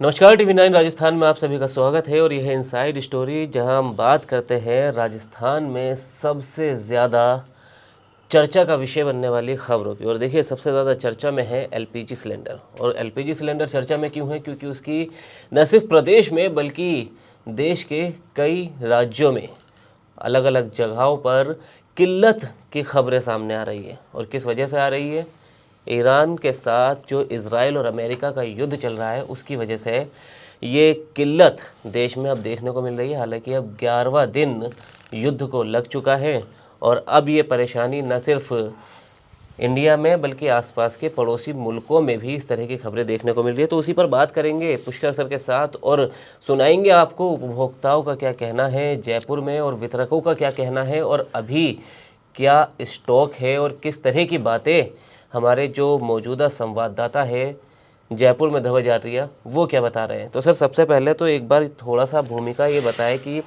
नमस्कार, टीवी 9 राजस्थान में आप सभी का स्वागत है और यह इनसाइड स्टोरी जहां हम बात करते हैं राजस्थान में सबसे ज़्यादा चर्चा का विषय बनने वाली खबरों की। और देखिए, सबसे ज़्यादा चर्चा में है एलपीजी सिलेंडर। और एलपीजी सिलेंडर चर्चा में क्यों है? क्योंकि उसकी न सिर्फ प्रदेश में बल्कि देश के कई राज्यों में अलग अलग जगहों पर किल्लत की खबरें सामने आ रही है। और किस वजह से आ रही है? ईरान के साथ जो इज़राइल और अमेरिका का युद्ध चल रहा है उसकी वजह से ये किल्लत देश में अब देखने को मिल रही है। हालांकि अब 11वां दिन युद्ध को लग चुका है और अब ये परेशानी न सिर्फ इंडिया में बल्कि आसपास के पड़ोसी मुल्कों में भी इस तरह की खबरें देखने को मिल रही है। तो उसी पर बात करेंगे पुष्कर सर के साथ और सुनाएंगे आपको उपभोक्ताओं का क्या कहना है जयपुर में और वितरकों का क्या कहना है और अभी क्या स्टॉक है और किस तरह की बातें हमारे जो मौजूदा संवाददाता है जयपुर में धवज आर्या वो क्या बता रहे हैं। तो सर, सबसे पहले तो एक बार थोड़ा सा भूमिका ये बताएं कि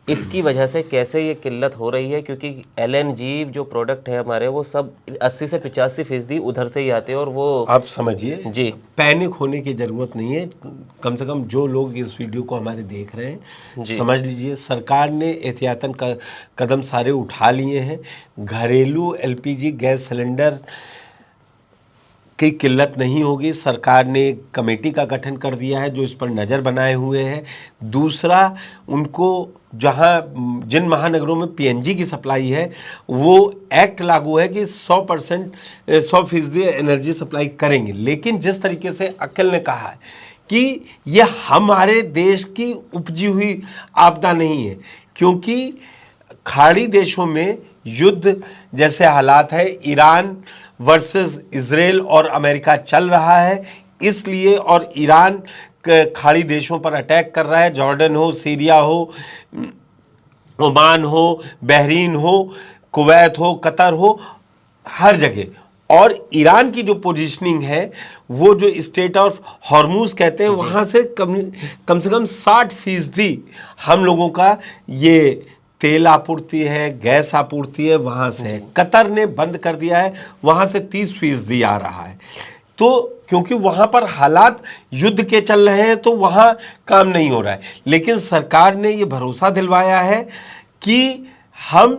इसकी वजह से कैसे ये किल्लत हो रही है, क्योंकि एलएनजी जो प्रोडक्ट है हमारे वो सब 80 से 85% उधर से ही आते हैं। और वो आप समझिए जी, पैनिक होने की ज़रूरत नहीं है। कम से कम जो लोग इस वीडियो को हमारे देख रहे हैं जी, समझ लीजिए, सरकार ने एहतियातन कदम सारे उठा लिए हैं। घरेलू एलपीजी गैस सिलेंडर की किल्लत नहीं होगी। सरकार ने एक कमेटी का गठन कर दिया है जो इस पर नज़र बनाए हुए है। दूसरा, उनको जहां जिन महानगरों में पीएनजी की सप्लाई है वो एक्ट लागू है कि 100% एनर्जी सप्लाई करेंगे। लेकिन जिस तरीके से अक्ल ने कहा है कि यह हमारे देश की उपजी हुई आपदा नहीं है, क्योंकि खाड़ी देशों में युद्ध जैसे हालात है, ईरान वर्सेस इजराइल और अमेरिका चल रहा है, इसलिए और ईरान खाड़ी देशों पर अटैक कर रहा है, जॉर्डन हो, सीरिया हो, ओमान हो, बहरीन हो, कुवैत हो, कतर हो, हर जगह। और ईरान की जो पोजीशनिंग है वो जो स्टेट ऑफ हॉर्मूज कहते हैं वहाँ से कम से कम 60% हम लोगों का ये तेल आपूर्ति है, गैस आपूर्ति है वहाँ से है। कतर ने बंद कर दिया है, वहाँ से 30% आ रहा है। तो क्योंकि वहाँ पर हालात युद्ध के चल रहे हैं तो वहाँ काम नहीं हो रहा है। लेकिन सरकार ने ये भरोसा दिलवाया है कि हम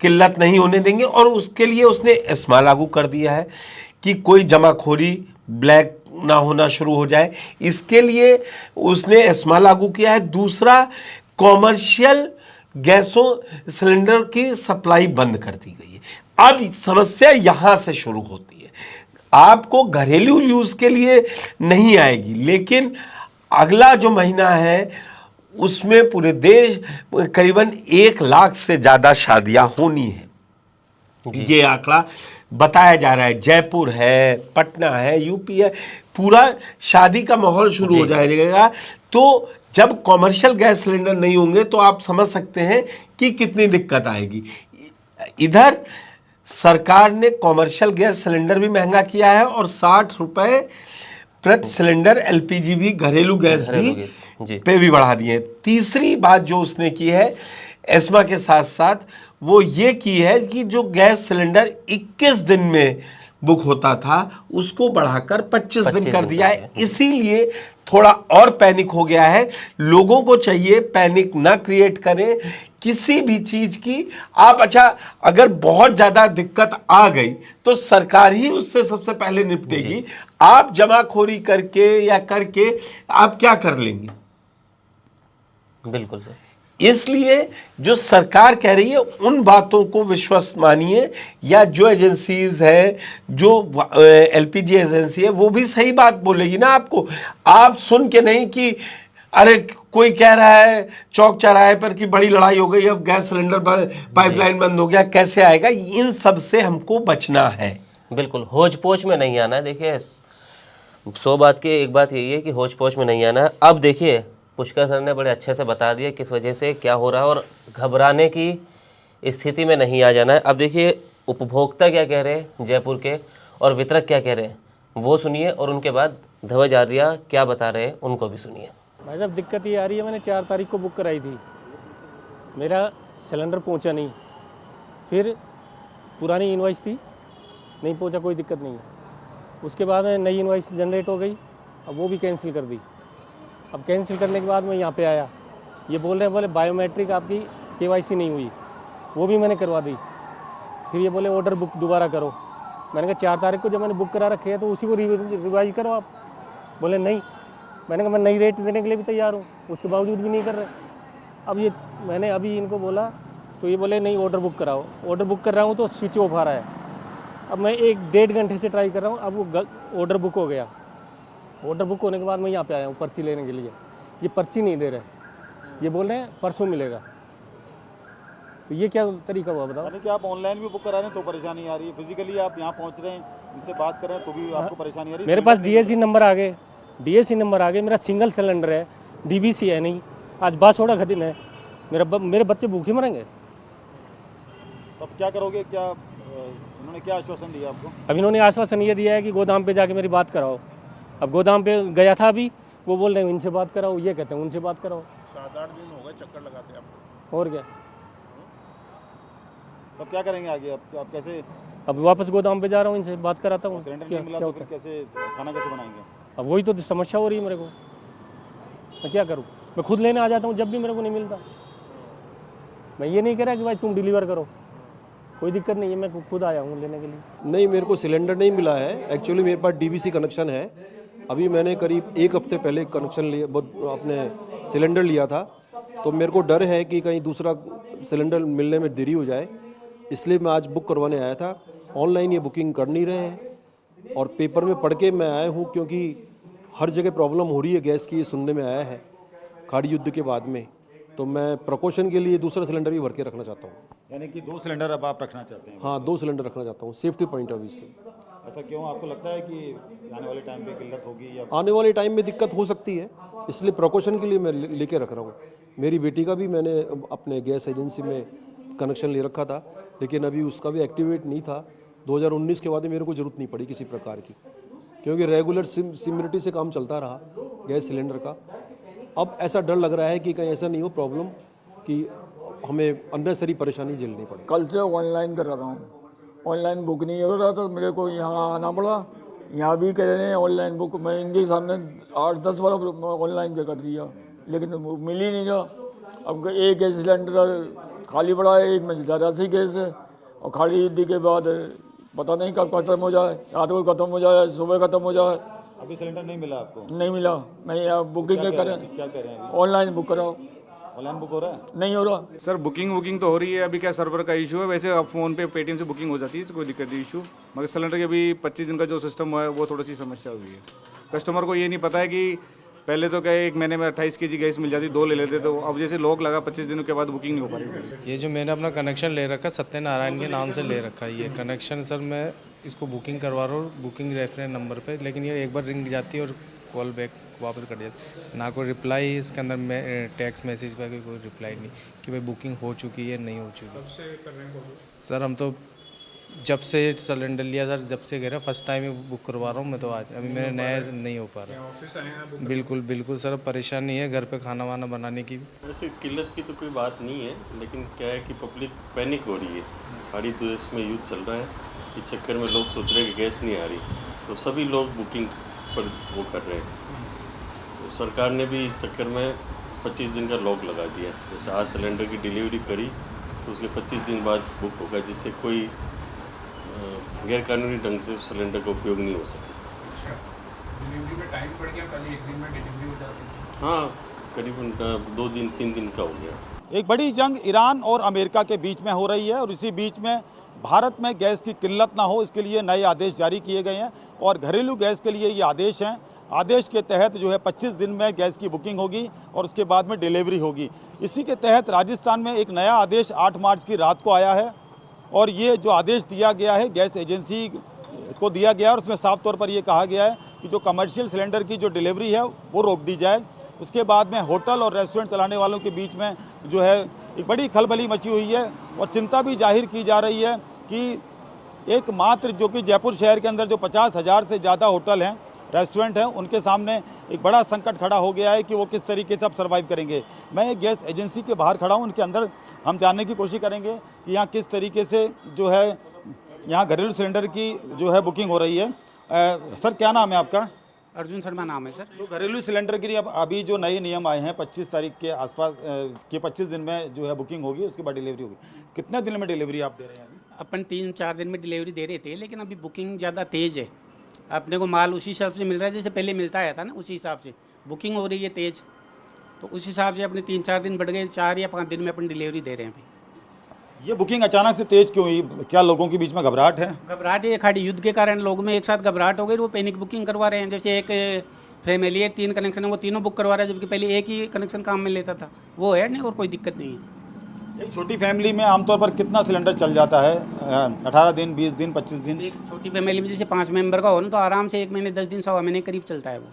किल्लत नहीं होने देंगे और उसके लिए उसने एस्मा लागू कर दिया है कि कोई जमाखोरी ब्लैक ना होना शुरू हो जाए, इसके लिए उसने एस्मा लागू किया है। दूसरा, कॉमर्शियल गैसों सिलेंडर की सप्लाई बंद कर दी गई है। अब समस्या यहां से शुरू होती है। आपको घरेलू यूज के लिए नहीं आएगी, लेकिन अगला जो महीना है उसमें पूरे देश करीबन 1 लाख से ज्यादा शादियां होनी है। ये आंकड़ा बताया जा रहा है। जयपुर है, पटना है, यूपी है, पूरा शादी का माहौल शुरू हो जाएगा। तो जब कॉमर्शियल गैस सिलेंडर नहीं होंगे तो आप समझ सकते हैं कि कितनी दिक्कत आएगी। इधर सरकार ने कॉमर्शियल गैस सिलेंडर भी महंगा किया है और 60 रुपए प्रति सिलेंडर एलपीजी भी, घरेलू गैस भी पे भी बढ़ा दिए। तीसरी बात जो उसने की है एस्मा के साथ साथ वो ये की है कि जो गैस सिलेंडर 21 दिन में बुक होता था उसको बढ़ाकर 25 दिन कर दिया है। इसीलिए थोड़ा और पैनिक हो गया है। लोगों को चाहिए पैनिक ना क्रिएट करें किसी भी चीज की। आप अच्छा, अगर बहुत ज्यादा दिक्कत आ गई तो सरकार ही उससे सबसे पहले निपटेगी। आप जमाखोरी करके या करके आप क्या कर लेंगे? बिल्कुल सर। इसलिए जो सरकार कह रही है उन बातों को विश्वास मानिए, या जो एजेंसीज है, जो एलपीजी एजेंसी है वो भी सही बात बोलेगी ना आपको। आप सुन के नहीं कि अरे कोई कह रहा है चौक चौराहे पर कि बड़ी लड़ाई हो गई, अब गैस सिलेंडर पाइपलाइन बंद हो गया, कैसे आएगा। इन सब से हमको बचना है। बिल्कुल होच पोच में नहीं आना है। देखिए, 100 बात की एक बात यही है कि होच पोच में नहीं आना है। अब देखिए, पुष्कर सर ने बड़े अच्छे से बता दिया किस वजह से क्या हो रहा है और घबराने की स्थिति में नहीं आ जाना है। अब देखिए, उपभोक्ता क्या कह रहे हैं जयपुर के और वितरक क्या कह रहे हैं वो सुनिए, और उनके बाद धवज आर्या क्या बता रहे हैं उनको भी सुनिए। भाई साहब, दिक्कत ये आ रही है, मैंने 4 तारीख को बुक कराई थी, मेरा सिलेंडर पहुंचा नहीं। फिर पुरानी इनवॉइस थी, नहीं पहुंचा, कोई दिक्कत नहीं है। उसके बाद में नई इनवॉइस जनरेट हो गई, अब वो भी कैंसिल कर दी। अब कैंसिल करने के बाद मैं यहाँ पे आया, ये बोल रहे हैं बोले बायोमेट्रिक आपकी KYC नहीं हुई, वो भी मैंने करवा दी। फिर ये बोले ऑर्डर बुक दोबारा करो। मैंने कहा 4 तारीख को जब मैंने बुक करा रखे है तो उसी को रिवाइज करो आप। बोले नहीं। मैंने कहा मैं नई रेट देने के लिए भी तैयार हूँ, उसके बावजूद भी नहीं कर रहे। अब ये मैंने अभी इनको बोला तो ये बोले नहीं ऑर्डर बुक कराओ। ऑर्डर बुक कर रहा हूँ तो स्विच ऑफ आ रहा है। अब मैं 1-1.5 घंटे से ट्राई कर रहा हूँ, अब वो ऑर्डर बुक हो गया। ऑर्डर बुक होने के बाद मैं यहाँ पे आया हूँ पर्ची लेने के लिए, ये पर्ची नहीं दे रहे, ये बोल रहे हैं परसों मिलेगा। तो ये क्या तरीका हुआ बताओ? यानी कि आप ऑनलाइन भी बुक करा रहे हैं तो परेशानी आ रही है, फिजिकली आप यहाँ पहुँच रहे हैं, इनसे बात कर रहे हैं तो भी आपको परेशानी आ रही है? मेरे पास DSC नंबर आ गए, DSC नंबर आ गए, मेरा सिंगल सिलेंडर है, DBC है नहीं। आज बासोड़ा का दिन है, मेरे बच्चे भूखे मरेंगे। तब क्या करोगे? क्या उन्होंने क्या आश्वासन दिया आपको? अब इन्होंने आश्वासन ये दिया है कि गोदाम पे जाके मेरी बात कराओ। अब गोदाम पे गया था अभी, वो बोल रहे हैं इनसे बात कराओ, ये कहते हैं उनसे बात कराओ। 7-8 दिन हो गए चक्कर लगाते आपको। और क्या? तब क्या करेंगे आगे? आप कैसे? अब वापस गोदाम पे जा रहा हूँ, इनसे बात कराता हूँ। सिलेंडर क्या नहीं मिला क्या तो होता फिर है? कैसे खाना कैसे बनाएंगे? अब वही तो समस्या हो रही है मेरे को, मैं क्या करूँ? मैं खुद लेने आ जाता हूँ जब भी मेरे को नहीं मिलता। मैं ये नहीं कह रहा कि भाई तुम डिलीवर करो, कोई दिक्कत नहीं है, मैं खुद आया हूँ लेने के लिए। नहीं, मेरे को सिलेंडर नहीं मिला है। एक्चुअली मेरे पास DBC कनेक्शन है। अभी मैंने करीब 1 हफ्ते पहले कनेक्शन लिया, अपने सिलेंडर लिया था, तो मेरे को डर है कि कहीं दूसरा सिलेंडर मिलने में देरी हो जाए, इसलिए मैं आज बुक करवाने आया था। ऑनलाइन ये बुकिंग कर नहीं रहे हैं और पेपर में पढ़ के मैं आया हूँ, क्योंकि हर जगह प्रॉब्लम हो रही है गैस की, ये सुनने में आया है खाड़ी युद्ध के बाद में। तो मैं प्रिकॉशन के लिए दूसरा सिलेंडर भी भर के रखना चाहता हूँ। यानी कि 2 सिलेंडर अब आप रखना चाहते हैं? हाँ, 2 सिलेंडर रखना चाहता हूँ, सेफ्टी पॉइंट ऑफ व्यू से। ऐसा क्यों? आपको लगता है कि आने वाले टाइम पे किल्लत होगी या? आने वाले टाइम में दिक्कत हो सकती है, इसलिए प्रिकॉशन के लिए मैं लेके रख रहा हूँ। मेरी बेटी का भी मैंने अपने गैस एजेंसी में कनेक्शन ले रखा था, लेकिन अभी उसका भी एक्टिवेट नहीं था। 2019 के बाद मेरे को ज़रूरत नहीं पड़ी किसी प्रकार की, क्योंकि रेगुलर सिम्युनिटी से काम चलता रहा गैस सिलेंडर का। अब ऐसा डर लग रहा है कि कहीं ऐसा नहीं हो प्रॉब्लम कि हमें अननेसरी परेशानी झेलनी पड़े। कल से ऑनलाइन कर रहा हूँ, ऑनलाइन बुक नहीं हो रहा तो मेरे को यहाँ आना पड़ा। यहाँ भी कह रहे हैं ऑनलाइन बुक, मैं इनके सामने 8-10 बार ऑनलाइन पे कर दिया, लेकिन वो मिल ही नहीं रहा। अब एक गैस सिलेंडर खाली पड़ा है, एक में ज़्यादा सी गैस है, और खाली युद्ध के बाद पता नहीं कब खत्म हो जाए, रात को खत्म हो जाए, सुबह खत्म हो जाए। अभी सिलेंडर नहीं मिला आपको? नहीं मिला। मैं यहाँ बुकिंग करें, क्या कह रहे हैं? ऑनलाइन बुक कराओ। ऑनलाइन बुक हो रहा है? नहीं हो रहा सर, बुकिंग तो हो रही है, अभी क्या सर्वर का इशू है। वैसे अब फ़ोन पे पेटीएम से बुकिंग हो जाती है, तो कोई दिक्कत नहीं इशू। मगर सिलेंडर के अभी 25 दिन का जो सिस्टम हुआ है वो थोड़ी सी समस्या हुई है। कस्टमर को ये नहीं पता है कि पहले तो क्या 1 महीने में 28 kg गैस मिल जाती, 2 ले लेते, तो अब जैसे लॉक लगा 25 दिनों के बाद बुकिंग नहीं हो पा रही। ये जो मैंने अपना कनेक्शन ले रखा सत्यनारायण के नाम से ले रखा है ये कनेक्शन सर, मैं इसको बुकिंग करवा रहा हूँ बुकिंग रेफरेंस नंबर पे, लेकिन ये एक बार रिंग जाती है और कॉल बैक वापस कर जाती है। ना कोई रिप्लाई इसके अंदर में टेक्स्ट मैसेज पे कोई रिप्लाई नहीं कि भाई बुकिंग हो चुकी है नहीं हो चुकी। कब से कर रहे हैं सर? हम तो जब से सिलेंडर लिया सर, जब से कह रहे फर्स्ट टाइम ही बुक करवा रहा हूँ मैं, तो आज अभी मेरे नया नहीं हो पा रहा। ऑफिस आए हैं? बिल्कुल बिल्कुल सर, परेशानी है घर पे खाना वाना बनाने की। वैसे किल्लत की तो कोई बात नहीं है, लेकिन क्या है कि पब्लिक पैनिक हो रही है। खाड़ी देश में युद्ध चल रहा है, इस चक्कर में लोग सोच रहे हैं कि गैस नहीं आ रही, तो सभी लोग बुकिंग पर वो कर रहे हैं। तो सरकार ने भी इस चक्कर में 25 दिन का लॉक लगा दिया। जैसे आज सिलेंडर की डिलीवरी करी तो उसके 25 दिन बाद बुक होगा, जिससे कोई गैरकानूनी ढंग से सिलेंडर का उपयोग नहीं हो सके। डिलीवरी में टाइम बढ़ गया, पहले 1 दिन में डिलीवरी हो जाती है। हाँ, करीबन 2 दिन 3 दिन का हो गया। एक बड़ी जंग ईरान और अमेरिका के बीच में हो रही है और इसी बीच में भारत में गैस की किल्लत ना हो, इसके लिए नए आदेश जारी किए गए हैं और घरेलू गैस के लिए ये आदेश हैं। आदेश के तहत जो है 25 दिन में गैस की बुकिंग होगी और उसके बाद में डिलीवरी होगी। इसी के तहत राजस्थान में एक नया आदेश 8 मार्च की रात को आया है और ये जो आदेश दिया गया है गैस एजेंसी को दिया गया है और उसमें साफ तौर पर ये कहा गया है कि जो कमर्शियल सिलेंडर की जो डिलीवरी है वो रोक दी जाए। उसके बाद में होटल और रेस्टोरेंट चलाने वालों के बीच में जो है एक बड़ी खलबली मची हुई है और चिंता भी जाहिर की जा रही है कि एकमात्र जो कि जयपुर शहर के अंदर जो 50,000 से ज़्यादा होटल हैं, रेस्टोरेंट हैं, उनके सामने एक बड़ा संकट खड़ा हो गया है कि वो किस तरीके से अब सर्वाइव करेंगे। मैं एक गैस एजेंसी के बाहर खड़ा हूँ, उनके अंदर हम जानने की कोशिश करेंगे कि यहाँ किस तरीके से जो है यहाँ घरेलू सिलेंडर की जो है बुकिंग हो रही है। सर, क्या नाम है आपका? अर्जुन शर्मा नाम है सर। तो घरेलू सिलेंडर के लिए अब अभी जो नए नियम आए हैं 25 तारीख के आसपास के 25 दिन में जो है बुकिंग होगी, उसके बाद डिलीवरी होगी। कितने दिन में डिलीवरी आप दे रहे हैं अभी? अपन 3-4 दिन में डिलीवरी दे रहे थे, लेकिन अभी बुकिंग ज़्यादा तेज़ है। अपने को माल उसी हिसाब से मिल रहा है जैसे पहले मिलता आया था ना, उसी हिसाब से बुकिंग हो रही है तेज़। तो उस हिसाब से अपने 3-4 दिन बढ़ गए, 4 या 5 दिन में अपन डिलीवरी दे रहे हैं अभी। ये बुकिंग अचानक से तेज क्यों हुई? क्या लोगों के बीच में घबराहट है? घबराहट है, खाड़ी युद्ध के कारण लोगों में एक साथ घबराहट हो गई, वो पैनिक बुकिंग करवा रहे हैं। जैसे एक फैमिली है, 3 कनेक्शन है, वो तीनों बुक करवा रहा है, जबकि पहले एक ही कनेक्शन काम में लेता था। वो है नहीं, और कोई दिक्कत नहीं है। एक छोटी फैमिली में आमतौर पर कितना सिलेंडर चल जाता है? 18 दिन, 20 दिन, 25 दिन? एक छोटी फैमिली में जैसे 5 मेंबर का हो ना, तो आराम से 1 महीने, 10 दिन, 1.25 महीने करीब चलता है वो।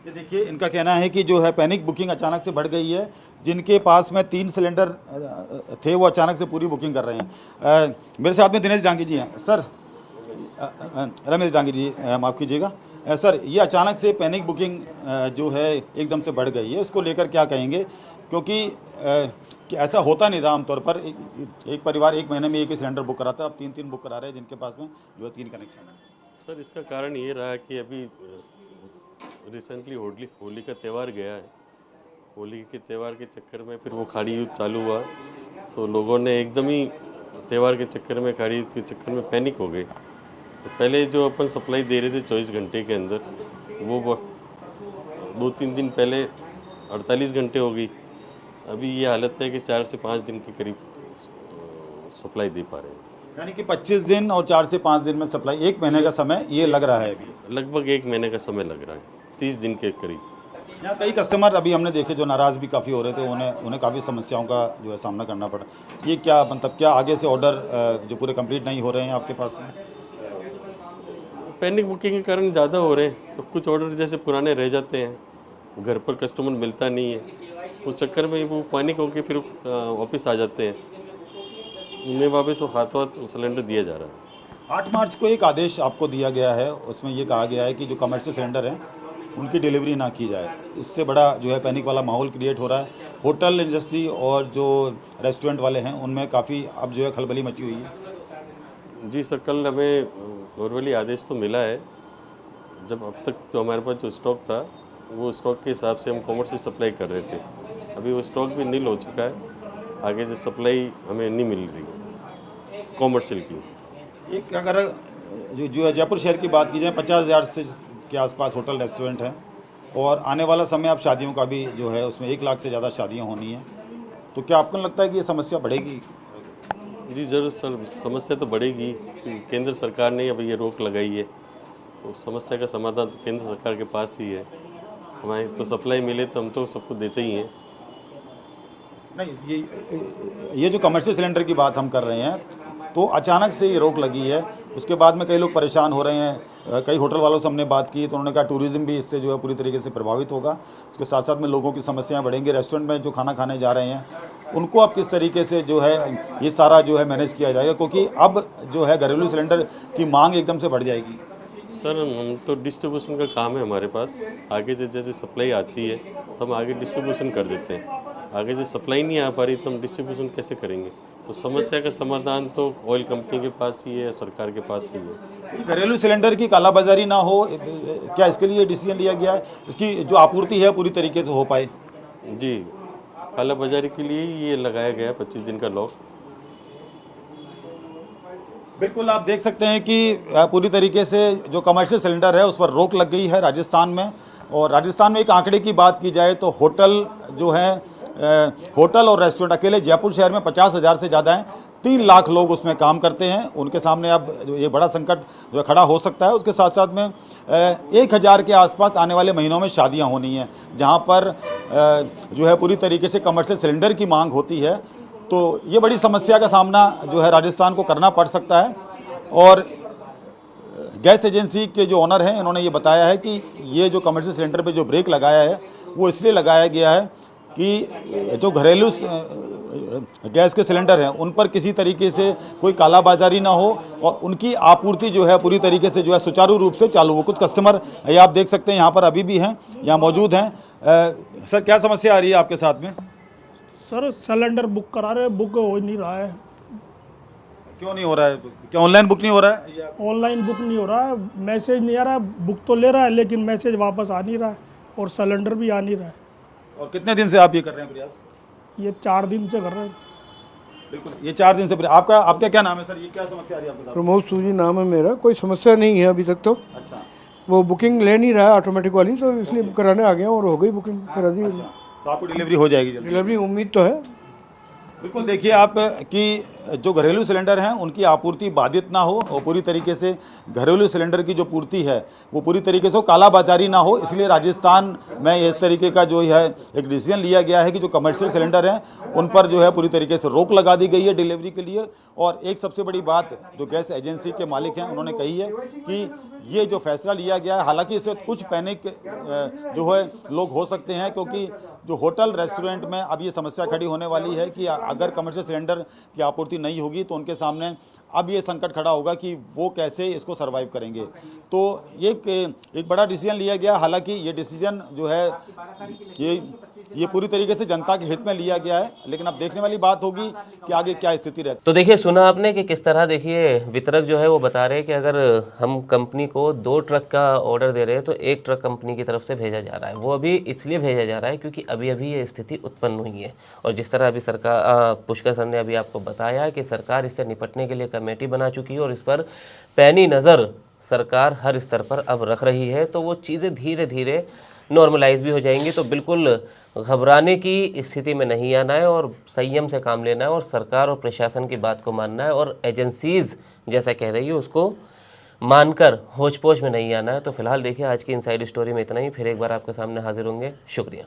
ये देखिए, इनका कहना है कि जो है पैनिक बुकिंग अचानक से बढ़ गई है। जिनके पास में 3 सिलेंडर थे वो अचानक से पूरी बुकिंग कर रहे हैं। मेरे साथ में दिनेश जांगी जी हैं। सर, रमेश जांगी जी, माफ़ कीजिएगा सर, ये अचानक से पैनिक बुकिंग जो है एकदम से बढ़ गई है, उसको लेकर क्या कहेंगे? क्योंकि कि ऐसा होता नहीं था आमतौर पर। एक परिवार 1 महीने में एक ही सिलेंडर बुक कराता है, अब 3-3 बुक करा रहे हैं जिनके पास में जो है 3 कनेक्शन है। सर, इसका कारण ये रहा कि अभी रिसेंटली होली का त्यौहार गया है। होली के त्यौहार के चक्कर में फिर वो खाड़ी युद्ध चालू हुआ, तो लोगों ने एकदम ही त्यौहार के चक्कर में, खाड़ी युद्ध के चक्कर में पैनिक हो गए। तो पहले जो अपन सप्लाई दे रहे थे 24 घंटे के अंदर, वो 2-3 दिन पहले 48 घंटे हो गई। अभी ये हालत है कि 4 से 5 दिन के करीब सप्लाई दे पा रहे हैं। यानी कि 25 दिन और 4 से 5 दिन में सप्लाई, 1 महीने का समय ये लग रहा है अभी। लगभग 1 महीने का समय लग रहा है, 30 दिन के करीब। यहाँ कई कस्टमर अभी हमने देखे जो नाराज़ भी काफ़ी हो रहे थे, उन्हें काफ़ी समस्याओं का जो है सामना करना पड़ा। ये क्या मतलब, क्या आगे से ऑर्डर जो पूरे कंप्लीट नहीं हो रहे हैं आपके पास में? पैनिक बुकिंग के कारण ज़्यादा हो रहे हैं, तो कुछ ऑर्डर जैसे पुराने रह जाते हैं, घर पर कस्टमर मिलता नहीं है, उस चक्कर में वो पैनिक होकर फिर वापस आ जाते हैं, उन्हें वापस वो हाथों सिलेंडर दिया जा रहा है। 8 मार्च को एक आदेश आपको दिया गया है, उसमें ये कहा गया है कि जो कमर्शियल सिलेंडर हैं उनकी डिलीवरी ना की जाए। इससे बड़ा जो है पैनिक वाला माहौल क्रिएट हो रहा है। होटल इंडस्ट्री और जो रेस्टोरेंट वाले हैं उनमें काफ़ी अब जो है खलबली मची हुई है। जी सर, कल हमें नॉर्मली आदेश तो मिला है। जब अब तक जो हमारे पास जो स्टॉक था, वो स्टॉक के हिसाब से हम कॉमर्शियल सप्लाई कर रहे थे। अभी वो स्टॉक भी नील हो चुका है, आगे से सप्लाई हमें नहीं मिल रही कॉमर्शियल की। एक अगर जो है जयपुर शहर की बात की जाए, 50,000 से के आसपास होटल रेस्टोरेंट हैं, और आने वाला समय अब शादियों का भी जो है उसमें 1 लाख से ज़्यादा शादियाँ होनी हैं। तो क्या आपको लगता है कि ये समस्या बढ़ेगी? जी ज़रूर सर, समस्या तो बढ़ेगी। केंद्र सरकार ने अब ये रोक लगाई है, तो समस्या का समाधान तो केंद्र सरकार के पास ही है। हमारे तो सप्लाई मिले तो हम तो सबको देते ही हैं। नहीं, ये जो कमर्शियल सिलेंडर की बात हम कर रहे हैं, तो अचानक से ये रोक लगी है, उसके बाद में कई लोग परेशान हो रहे हैं। कई होटल वालों से हमने बात की तो उन्होंने कहा टूरिज़्म भी इससे जो है पूरी तरीके से प्रभावित होगा। उसके साथ साथ में लोगों की समस्याएं बढ़ेंगी। रेस्टोरेंट में जो खाना खाने जा रहे हैं उनको अब किस तरीके से जो है ये सारा जो है मैनेज किया जाएगा, क्योंकि अब जो है घरेलू सिलेंडर की मांग एकदम से बढ़ जाएगी। सर, हम तो डिस्ट्रीब्यूशन का काम है हमारे पास। आगे से जैसे सप्लाई आती है तो हम आगे डिस्ट्रीब्यूशन कर देते हैं। आगे से सप्लाई नहीं आ पा रही तो हम डिस्ट्रीब्यूशन कैसे करेंगे? तो समस्या का समाधान तो ऑयल कंपनी के पास ही है, सरकार के पास ही है। घरेलू सिलेंडर की कालाबाजारी ना हो, क्या इसके लिए डिसीजन लिया गया है? इसकी जो आपूर्ति है पूरी तरीके से हो पाए? जी, कालाबाजारी के लिए ही ये लगाया गया 25 दिन का लॉक। बिल्कुल, आप देख सकते हैं कि पूरी तरीके से जो कमर्शियल सिलेंडर है उस पर रोक लग गई है राजस्थान में। और राजस्थान में एक आंकड़े की बात की जाए तो होटल जो है होटल और रेस्टोरेंट अकेले जयपुर शहर में 50,000 से ज़्यादा हैं। 3 लाख लोग उसमें काम करते हैं। उनके सामने अब ये बड़ा संकट जो खड़ा हो सकता है। उसके साथ साथ में 1,000 के आसपास आने वाले महीनों में शादियां होनी हैं, जहां पर जो है पूरी तरीके से कमर्शियल सिलेंडर की मांग होती है। तो ये बड़ी समस्या का सामना जो है राजस्थान को करना पड़ सकता है। और गैस एजेंसी के जो ओनर हैं इन्होंने ये बताया है कि ये जो कमर्शियल सिलेंडर पे जो ब्रेक लगाया है वो इसलिए लगाया गया है कि जो घरेलू गैस के सिलेंडर हैं उन पर किसी तरीके से कोई कालाबाजारी ना हो और उनकी आपूर्ति जो है पूरी तरीके से जो है सुचारू रूप से चालू हो। कुछ कस्टमर ये आप देख सकते हैं यहाँ पर अभी भी हैं, यहाँ मौजूद हैं। सर, क्या समस्या आ रही है आपके साथ में? सर, सिलेंडर बुक करा रहे, बुक हो नहीं रहा है। क्यों नहीं हो रहा है? क्या ऑनलाइन बुक नहीं हो रहा है? ऑनलाइन बुक नहीं हो रहा है, मैसेज नहीं आ रहा है, बुक तो ले रहा है लेकिन मैसेज वापस आ नहीं रहा है और सिलेंडर भी आ नहीं रहा है। और कितने दिन से आप ये कर रहे हैं प्रयास? ये 4 दिन से कर रहे हैं। बिल्कुल, ये 4 दिन से आपका क्या नाम है सर? ये क्या समस्या आ रही है आपके साथ? प्रमोद सूजी नाम है मेरा। कोई समस्या नहीं है अभी तक तो। अच्छा, वो बुकिंग ले नहीं रहा है ऑटोमेटिक वाली, तो इसलिए कराने आ गया और हो गई बुकिंग, करा दी। तो आपको डिलीवरी हो जाएगी जल्दी? डिलीवरी उम्मीद तो है। बिल्कुल, देखिए आप कि जो घरेलू सिलेंडर हैं उनकी आपूर्ति बाधित ना हो और पूरी तरीके से घरेलू सिलेंडर की जो पूर्ति है वो पूरी तरीके से कालाबाजारी ना हो, इसलिए राजस्थान में इस तरीके का जो है एक डिसीजन लिया गया है कि जो कमर्शियल सिलेंडर हैं उन पर जो है पूरी तरीके से रोक लगा दी गई है डिलीवरी के लिए। और एक सबसे बड़ी बात जो गैस एजेंसी के मालिक हैं उन्होंने कही है कि ये जो फैसला लिया गया है, हालांकि इससे कुछ पैनिक जो है लोग हो सकते हैं, क्योंकि जो होटल रेस्टोरेंट में अब ये समस्या खड़ी होने वाली है कि अगर कमर्शियल सिलेंडर की आपूर्ति नहीं होगी तो उनके सामने अब ये संकट खड़ा होगा कि वो कैसे इसको सरवाइव करेंगे। तो एक बड़ा डिसीजन लिया गया, हालांकि ये डिसीजन जो है ये पूरी तरीके से जनता के हित में लिया गया है, लेकिन अब देखने वाली बात होगी कि आगे क्या स्थिति रहती है। तो देखिए, सुना आपने कि किस तरह, देखिए वितरक जो है वो बता रहे हैं कि अगर हम कंपनी को 2 ट्रक का ऑर्डर दे रहे हैं तो 1 ट्रक कंपनी की तरफ से भेजा जा रहा है। वो अभी इसलिए भेजा जा रहा है क्योंकि अभी ये स्थिति उत्पन्न हुई है। और जिस तरह अभी सरकार, पुष्कर सर ने अभी आपको बताया कि सरकार इससे निपटने के लिए कमेटी बना चुकी है और इस पर पैनी नज़र सरकार हर स्तर पर अब रख रही है, तो वो चीज़ें धीरे धीरे नॉर्मलाइज भी हो जाएंगी। तो बिल्कुल घबराने की स्थिति में नहीं आना है और संयम से काम लेना है और सरकार और प्रशासन की बात को मानना है और एजेंसीज़ जैसा कह रही है उसको मानकर होच पोच में नहीं आना है। तो फिलहाल देखिए, आज की इनसाइड स्टोरी में इतना ही। फिर एक बार आपके सामने हाजिर होंगे। शुक्रिया।